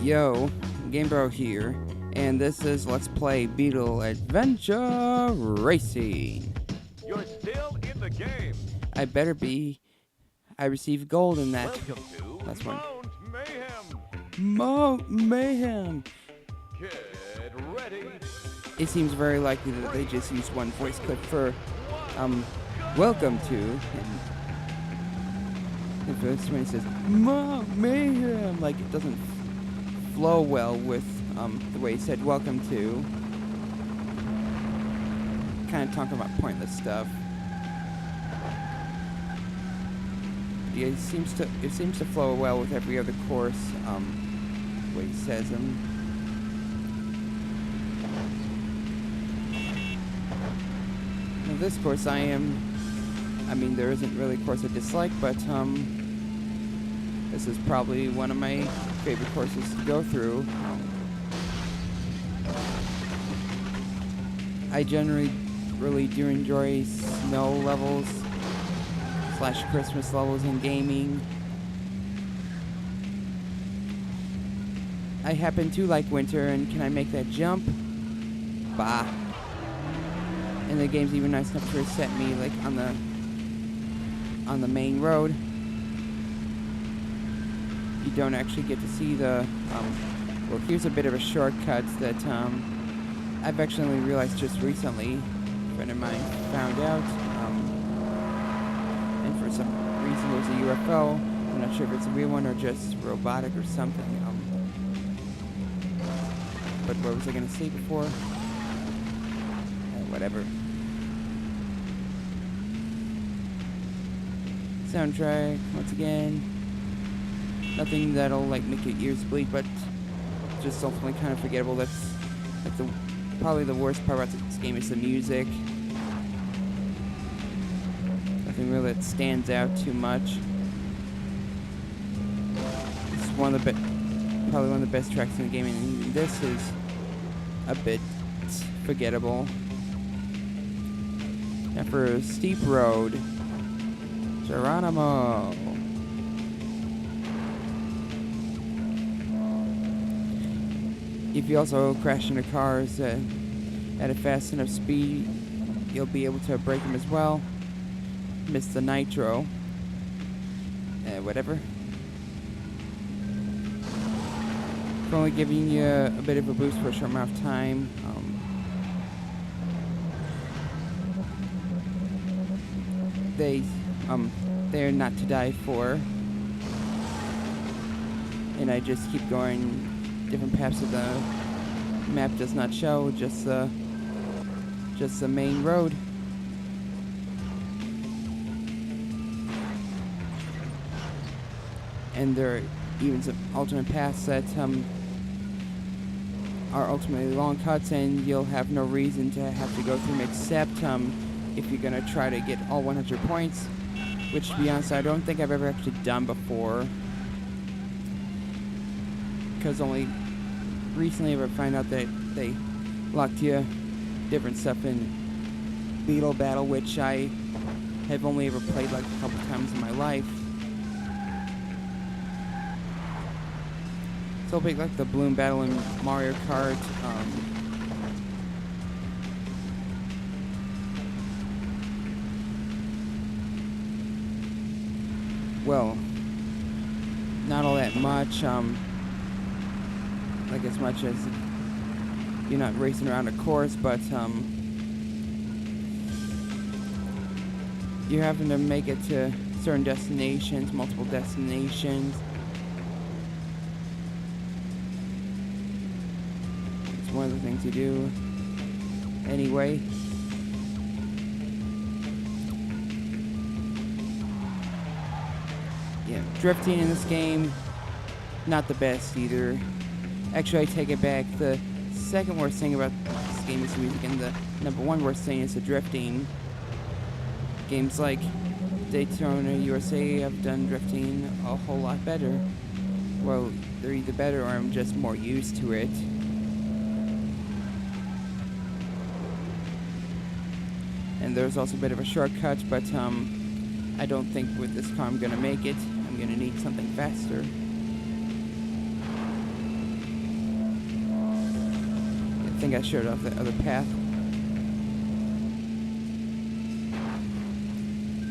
Yo, GameBro here, and this is Let's Play Beetle Adventure Racing. You're still in the game. I better be. I received gold in that. Welcome to That's one. Mount Mayhem. Mount Mayhem. Get ready. It seems very likely that they just used one voice clip for, welcome to. And this when it says Mount Mayhem, like it doesn't flow well with the way he said welcome to. Kind of talking about pointless stuff. Yeah, it seems to flow well with every other course. The way he says them. Now this course I mean there isn't really a course I dislike, but this is probably one of my favorite courses to go through. I generally really do enjoy snow levels / Christmas levels in gaming. I happen to like winter, and can I make that jump? Bah. And the game's even nice enough to reset me like on the main road. You don't actually get to see the, well, here's a bit of a shortcut that I've actually realized just recently. A friend of mine found out, and for some reason it was a UFO. I'm not sure if it's a real one or just robotic or something. But what was I going to say before? Whatever. Soundtrack, once again. Nothing that'll like make your ears bleed, but just ultimately kind of forgettable. That's like probably the worst part about this game is the music. Nothing really that stands out too much. It's probably one of the best tracks in the game, and even this is a bit forgettable. Now for a steep road, Geronimo. If you also crash into cars at a fast enough speed, you'll be able to break them as well. Miss the nitro. Whatever. For only giving you a bit of a boost for a short amount of time. They're not to die for. And I just keep going different paths that the map does not show, just the main road. And there are even some alternate paths that are ultimately long cuts, and you'll have no reason to have to go through them except if you're gonna try to get all 100 points, which, to be honest, I don't think I've ever actually done before, because only recently I found out that they locked you different stuff in Beetle Battle, which I have only ever played like a couple times in my life. So big like the Balloon Battle in Mario Kart. Well, not all that much. Like as much as you're not racing around a course, but you're having to make it to certain destinations, multiple destinations. It's one of the things you do anyway. Yeah, drifting in this game, not the best either. Actually, I take it back. The second worst thing about this game is the music, and the number one worst thing is the drifting. Games like Daytona USA have done drifting a whole lot better. Well, they're either better or I'm just more used to it. And there's also a bit of a shortcut, but I don't think with this car I'm going to make it. I'm going to need something faster. think I showed off the other path.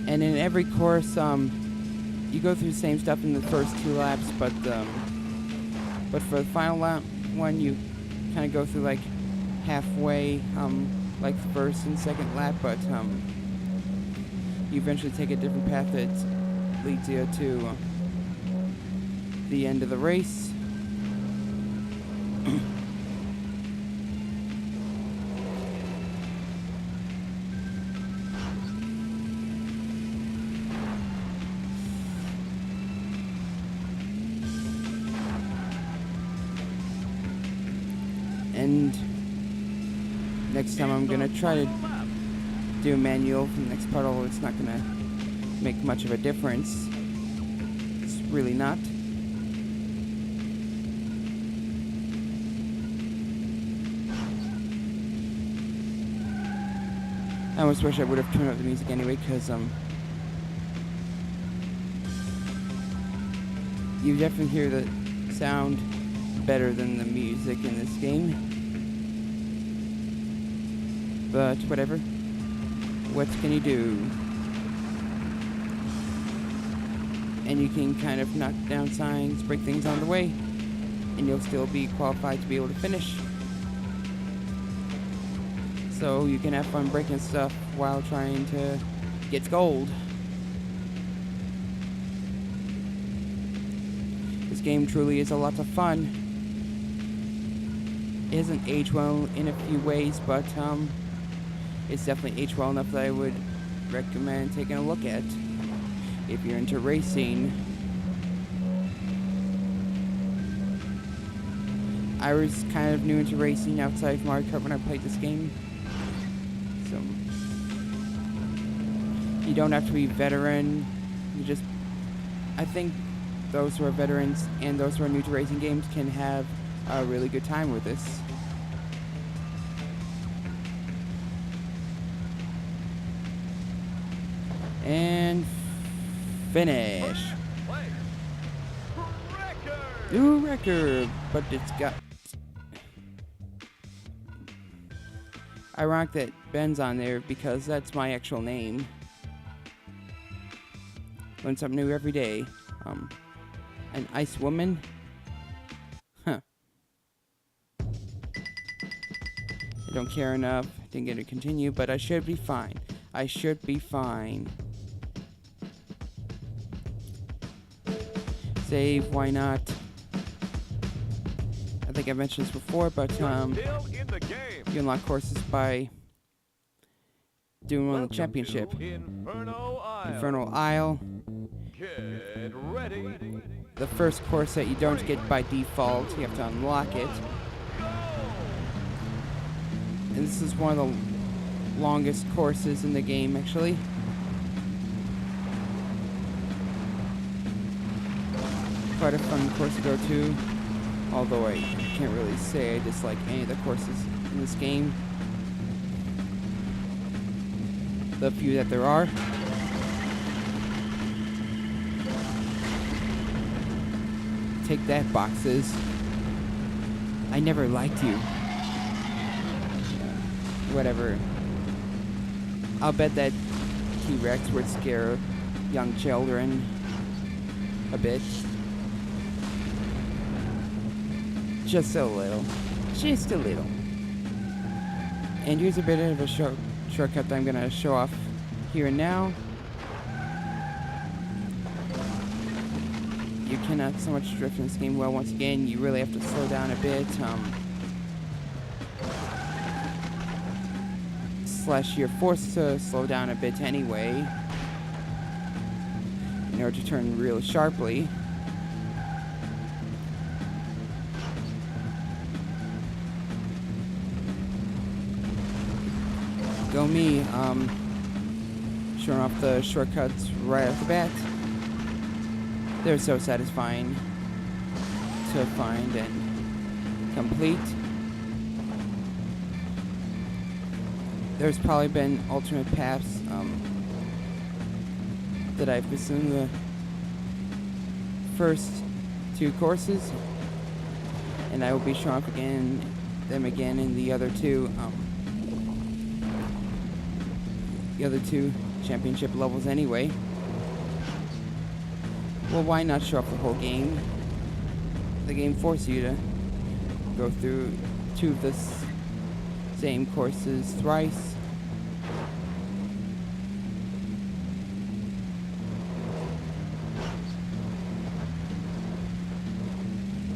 And in every course, you go through the same stuff in the first 2 laps, but for the final lap one, you kind of go through like halfway, like the first and second lap, but you eventually take a different path that leads you to the end of the race. And next time I'm gonna try to do a manual for the next part, although it's not gonna make much of a difference. It's really not. I almost wish I would have turned up the music anyway, because you definitely hear the sound better than the music in this game. But whatever. What can you do? And you can kind of knock down signs, break things on the way, and you'll still be qualified to be able to finish. So you can have fun breaking stuff while trying to get gold. This game truly is a lot of fun. It hasn't aged well in a few ways, but it's definitely aged well enough that I would recommend taking a look at if you're into racing. I was kind of new into racing outside of Mario Kart when I played this game. So you don't have to be veteran. I think those who are veterans and those who are new to racing games can have a really good time with this. And finish. New record, but it's got. Ironic that Ben's on there because that's my actual name. Learn something new every day. An ice woman. Huh. I don't care enough. Didn't get to continue, but I should be fine. I should be fine. Save, why not? I think I mentioned this before, but you unlock courses by doing one of the championship. Inferno Isle. Get ready. The first course that you don't get by default, you have to unlock it. And this is one of the longest courses in the game, actually. Quite a fun course to go to, although I can't really say I dislike any of the courses in this game. The few that there are. Take that, boxes. I never liked you. Whatever. I'll bet that T-Rex would scare young children a bit. Just a little. Just a little. And here's a bit of a shortcut that I'm going to show off here and now. You cannot so much drift in this game. Well, once again, you really have to slow down a bit. Slash, you're forced to slow down a bit anyway in order to turn real sharply. Go me, showing off the shortcuts right off the bat. They're so satisfying to find and complete. There's probably been alternate paths that I've pursued the first 2 courses, and I will be showing off again them again in the other two championship levels anyway. Well, why not show off the whole game? The game forces you to go through two of the same courses thrice.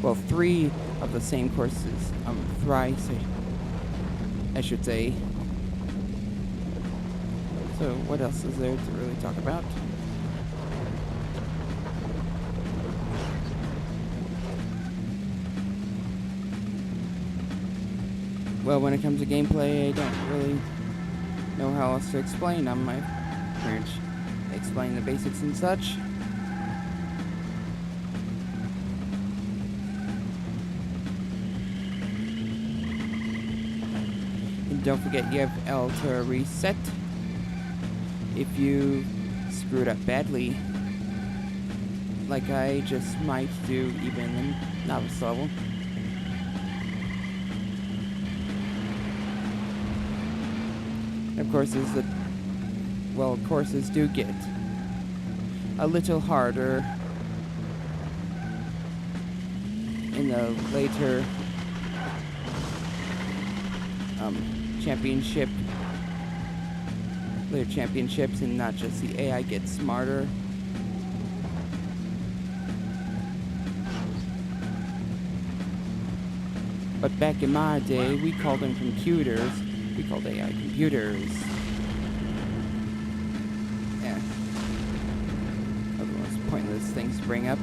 Well, three of the same courses thrice, I should say. So what else is there to really talk about? Well, when it comes to gameplay, I don't really know how else to explain. My parents explain the basics and such. And don't forget, you have L to reset if you screwed up badly, like I just might do even in novice level. Of course, courses do get a little harder in the later championships, and not just the AI gets smarter. But back in my day, we called them computers. We called AI computers. Yeah. Those are the most pointless things to bring up.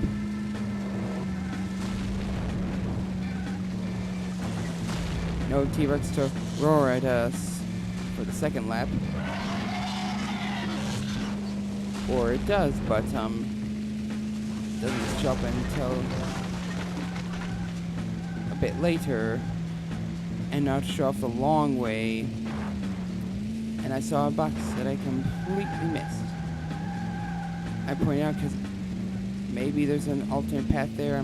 No T-Rex to roar at us for the second lap. Or it does, but doesn't show up until a bit later, and now to show off the long way. And I saw a box that I completely missed. I pointed out because maybe there's an alternate path there.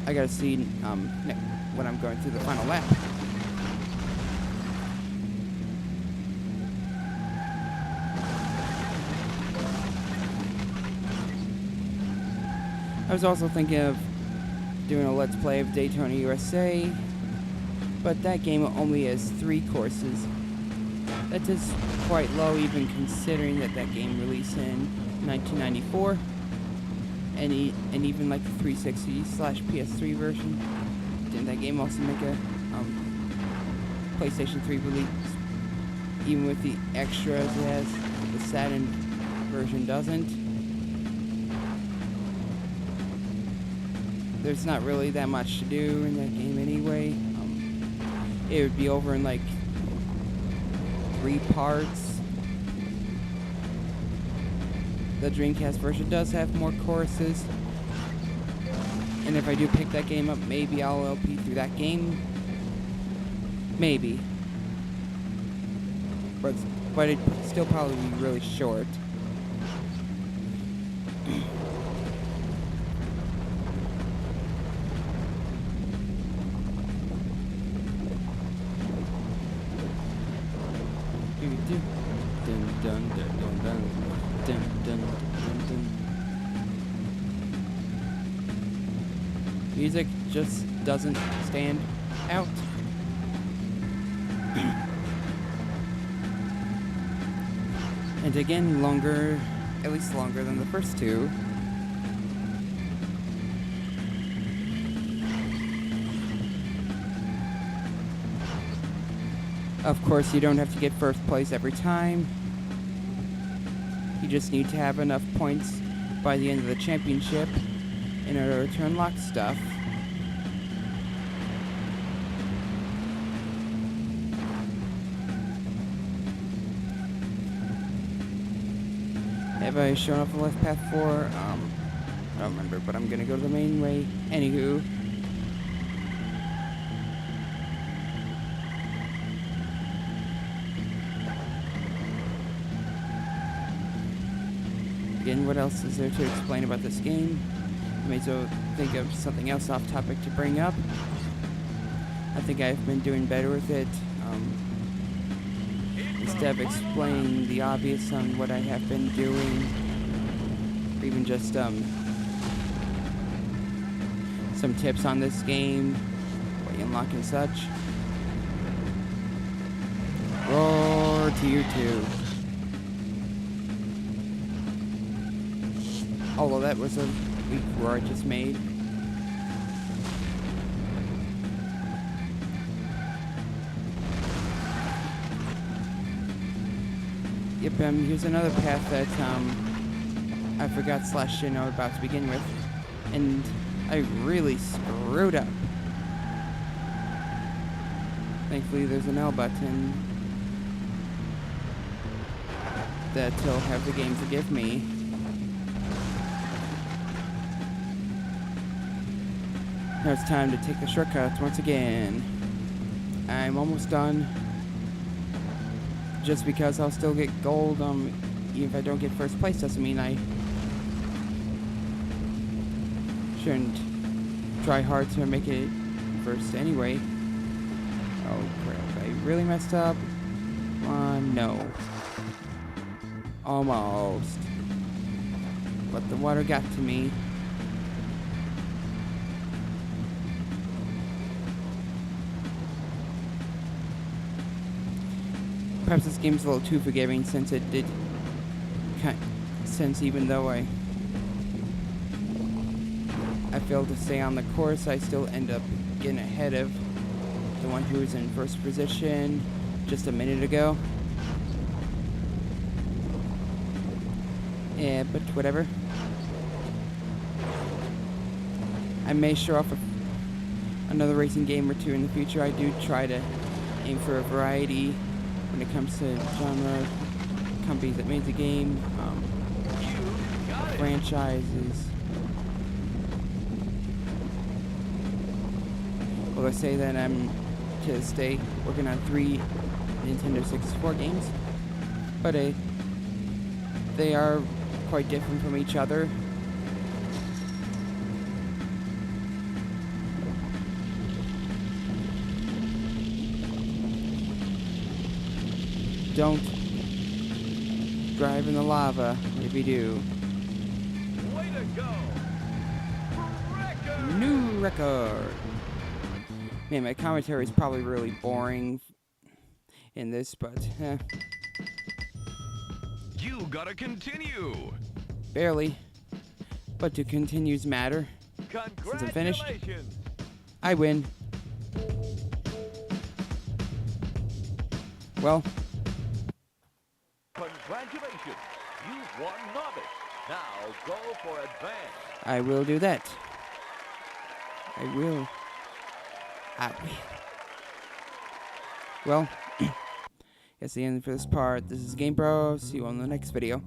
I gotta see when I'm going through the final lap. I was also thinking of doing a Let's Play of Daytona USA, but that game only has 3 courses. That is quite low, even considering that game released in 1994, and even like the 360/PS3 version. Didn't that game also make a PlayStation 3 release? Even with the extras it has, the Saturn version doesn't. There's not really that much to do in that game anyway. It would be over in like 3 parts. The Dreamcast version does have more courses, and if I do pick that game up, maybe I'll LP through that game. Maybe. But it'd still probably be really short. Music just doesn't stand out. And again, at least longer than the first 2. Of course, you don't have to get first place every time. You just need to have enough points by the end of the championship in order to unlock stuff. Have I shown off the left path for? I don't remember, but I'm gonna go to the main way. Anywho. Again, what else is there to explain about this game? I may as well think of something else off topic to bring up. I think I've been doing better with it. Instead of explaining the obvious on what I have been doing, or even just some tips on this game, what you unlock and such. Roar Tier 2. Although that was a weak roar I just made. Yep, here's another path that I forgot / didn't know about to begin with, and I really screwed up. Thankfully, there's an L button that'll have the game forgive me. Now it's time to take the shortcuts once again. I'm almost done. Just because I'll still get gold, even if I don't get first place, doesn't mean I shouldn't try hard to make it first anyway. Oh crap, I really messed up. No. Almost. But the water got to me. Perhaps this game's a little too forgiving since it did, since even though I failed to stay on the course, I still end up getting ahead of the one who was in first position just a minute ago. Yeah, but whatever. I may show off another racing game or two in the future. I do try to aim for a variety when it comes to genre, companies that made the game, franchises. Well, I say that I'm to stay working on 3 Nintendo 64 games, but they are quite different from each other. Don't drive in the lava if you do. Way to go! Record! New record! Man, my commentary is probably really boring in this, but You gotta continue! barely. But do continues matter? Since I'm finished, Congratulations! I win. Well, Congratulations! You've won Novice. Now go for Advanced. I will do that. I will. Well, that's the end for this part. This is Game Bro. See you on the next video.